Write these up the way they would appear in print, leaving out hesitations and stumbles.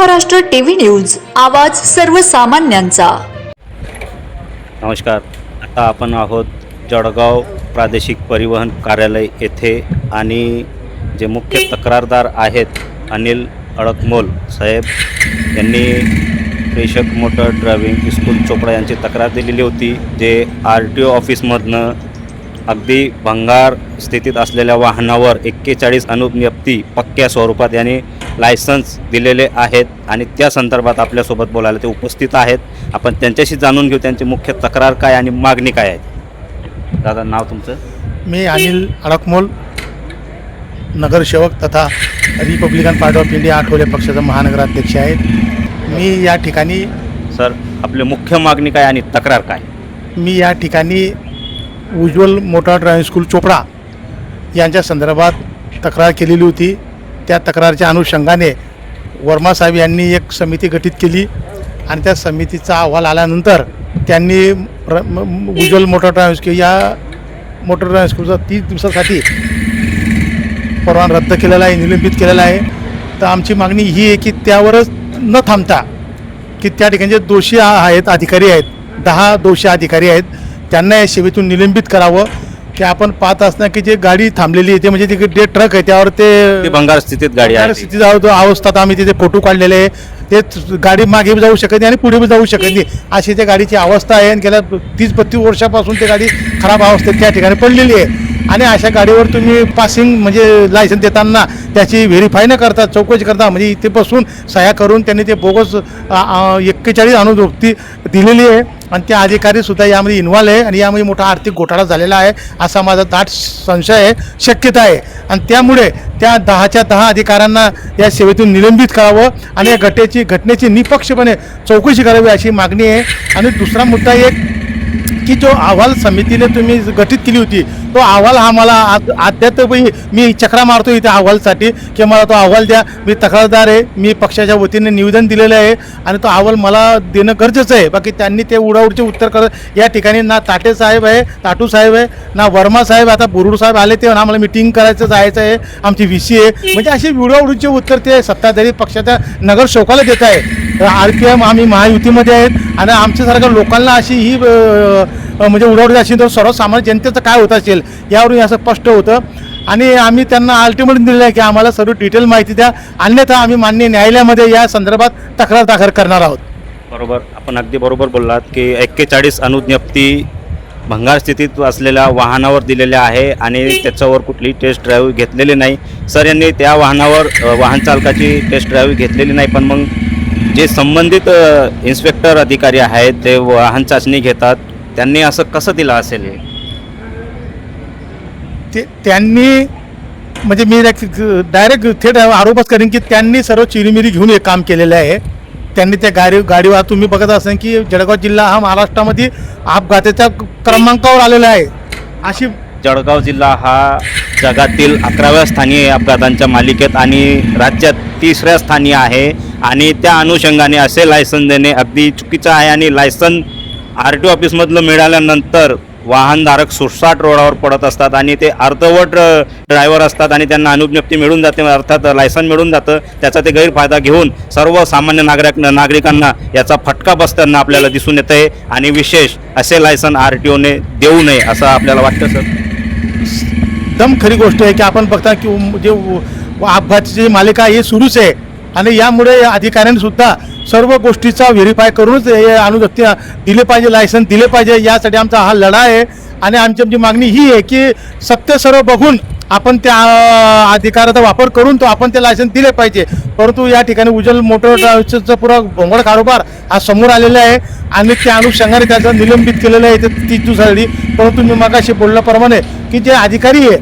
Maharashtra TV news, आवाज सर्वसामान्यांचा। नमस्कार, आता आपण आहोत जळगाव प्रादेशिक परिवहन कार्यालय येथे आणि जे मुख्य तक्रारदार आहेत अनिल अडकमोल साहेब यांनी प्रेषक मोटर ड्रायव्हिंग स्कूल चोपडा यांची तक्रार दिलेली होती। जे RTO ऑफिसमधनं अगदी भंगार स्थितीत असलेल्या वाहनावर 41 अनुज्ञप्ती पक्क्या स्वरूपात यांनी लायसन्स दिलेले आहेत आणि त्या संदर्भात आपल्यासोबत बोलायला ते उपस्थित आहेत। आपण त्यांच्याशी जाणून घेऊ त्यांची मुख्य तक्रार काय आणि मागणी काय आहे। दादा, नाव तुमचं? मी अनिल अडकमोल, नगरसेवक तथा Republican party of India Athawale पक्षाचा महानगराध्यक्ष आहे। मी या ठिकाणी सर, आपली मुख्य मागणी काय आणि तक्रार काय? मी या ठिकाणी उज्ज्वल मोटर ड्रायव्हिंग स्कूल चोपडा यांच्या संदर्भात तक्रार केलेली होती। त्या तक्रारच्या अनुषंगाने वर्मा साहेब यांनी एक समिती गठीत केली आणि त्या समितीचा अहवाल आल्यानंतर त्यांनी उज्ज्वल मोटर ड्रायव्हिंग स्कूल या मोटर ड्रायव्हिंग स्कूलचा 30 दिवसासाठी परवाना रद्द केलेला आहे, निलंबित केलेला आहे। तर आमची मागणी ही आहे की त्यावरच न थांबता की त्या ठिकाणी जे दोषी आहेत अधिकारी आहेत, 10 दोषी अधिकारी आहेत, त्यांना या सेवेतून निलंबित करावं। की आपण पाहत असणार की जे गाडी थांबलेली आहे ते म्हणजे ती जे ट्रक आहे त्यावर ते भंगार स्थितीत गाडी आहे। स्थितीत अवस्थेत आम्ही तिथे फोटो काढलेले आहे। ते गाडी मागे जाऊ शकत नाही आणि पुढे बी जाऊ शकत नाही, अशी त्या गाडीची अवस्था आहे। आणि गेल्या 30-32 वर्षापासून ती गाडी खराब अवस्थेत त्या ठिकाणी पडलेली आहे। आणि अशा गाडीवर तुम्ही पासिंग म्हणजे लायसन्स देताना त्याची व्हेरीफाय न करता, चौकशी करता, म्हणजे इथे बसून सह्या करून त्यांनी ते बोगस 41 अनुज्ञप्ती दिलेली आहे आणि त्या अधिकारीसुद्धा यामध्ये इन्व्हॉल्व आहे आणि यामध्ये मोठा आर्थिक घोटाळा झालेला आहे असा माझा दाट संशय आहे, शक्यता आहे। आणि त्यामुळे त्या 10च्या 10 अधिकाऱ्यांना या सेवेतून निलंबित करावं आणि या घटनेची निपक्षपणे चौकशी करावी अशी मागणी आहे। आणि दुसरा मुद्दा एक की जो अहवाल समितीने तुम्ही गठीत केली होती तो अहवाल हा मला अद्यापही मी चक्रा मारतो इथे अहवालसाठी की मला तो अहवाल द्या। मी तक्रारदार आहे, मी पक्षाच्या वतीने निवेदन दिलेलं आहे आणि तो अहवाल मला देणं गरजेचं आहे। बाकी त्यांनी ते उडाउडचे उत्तर करत या ठिकाणी ना ताटे साहेब आहे, ताटू साहेब आहे, ना वर्मा साहेब, आता बुरुड साहेब आले ते आम्हाला मिटिंग करायचं जायचं आहे, आमची VC आहे, म्हणजे असे उडाउडीचे उत्तर ते सत्ताधारी पक्षाच्या नगरसेवकाला देत आहे। RPM आम्ही महायुतीमध्ये आहेत आणि आमच्यासारख्या लोकांना अशी ही म्हणजे उडावडी असेल तर सर्वसामान्य जनतेचं काय होत असेल यावरून असं स्पष्ट होतं। आणि आम्ही त्यांना अल्टिमेटम दिलेलं आहे की आम्हाला सर्व डिटेल माहिती द्या, अन्यथा आम्ही माननीय न्यायालयामध्ये या संदर्भात तक्रार दाखल करणार आहोत। बरोबर, आपण अगदी बरोबर बोललात की 41 अनुज्ञप्ती भंगार स्थितीत असलेल्या वाहनावर दिलेल्या आहे आणि त्याच्यावर कुठलीही टेस्ट ड्राईव्ह घेतलेली नाही। सर, यांनी त्या वाहनावर वाहन चालकाची टेस्ट ड्राईव्ह घेतलेली नाही, पण मग जे संबंधित इन्स्पेक्टर अधिकारी आहेत ते वाहन चाचणी घेतात, त्यांनी असं कसं दिलं असेल? त्यांनी म्हणजे मी डायरेक्ट थेट आरोपच करेन की त्यांनी सर्व चिरीमिरी घेऊन हे काम केलेलं आहे। त्यांनी त्या गाडीवर तुम्ही बघत असाल की जळगाव जिल्हा हा महाराष्ट्रामध्ये अपघाताच्या क्रमांकावर आलेला आहे। अशी जळगाव जिल्हा हा जगातील 11व्या स्थानी आहे अपघातांच्या मालिकेत आणि राज्यात 3ऱ्या स्थानी आहे आणि त्या अनुषंगाने असे लायसन देणे अगदी चुकीचं आहे। आणि लायसन RTO ऑफिसमधलं मिळाल्यानंतर वाहनधारक सुटसाट रोडावर पडत असतात आणि ते अर्धवट ड्रायव्हर असतात आणि त्यांना अनुज्ञप्ती मिळून जाते, अर्थात लायसन मिळून जातं, त्याचा ते गैरफायदा घेऊन सर्वसामान्य नागरिकांना याचा फटका बसताना आपल्याला दिसून येत आहे। आणि विशेष असे लायसन RTOने देऊ नये असं आपल्याला वाटतं? सर, एकदम खरी गोष्ट आहे की आपण बघता की जे अपघाताची मालिका ही सुरूच आहे आणि यामुळे अधिकाऱ्यांनी सुद्धा सर्व गोष्टीचा व्हेरीफाय करूनच हे अनुज्ञप्ती दिले पाहिजे, लायसन दिले पाहिजे। यासाठी आमचा हा लढा आहे आणि आमची मागणी ही आहे की सत्य सर्व बघून आपण त्या अधिकाराचा वापर करून तो आपण ते लायसन दिले पाहिजे। परंतु या ठिकाणी उज्ज्वल मोटर ड्रायव्हिंगचा पुरा भोंगळ कारोबार हा समोर आलेला आहे आणि त्या अनुषंगाने त्याचं निलंबित केलेलं आहे ते 30 दिवसासाठी। परंतु मी मगाशी बोलल्याप्रमाणे की जे अधिकारी आहे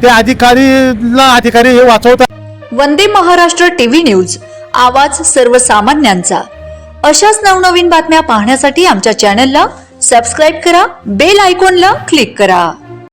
ते अधिकारी हे वाचवतात। वंदे महाराष्ट्र टीव्ही न्यूज, आवाज सर्वसामान्यांचा। अशाच नवनवीन बातम्या पाहण्यासाठी आमच्या चॅनलला सबस्क्राईब करा, बेल आयकॉनला क्लिक करा।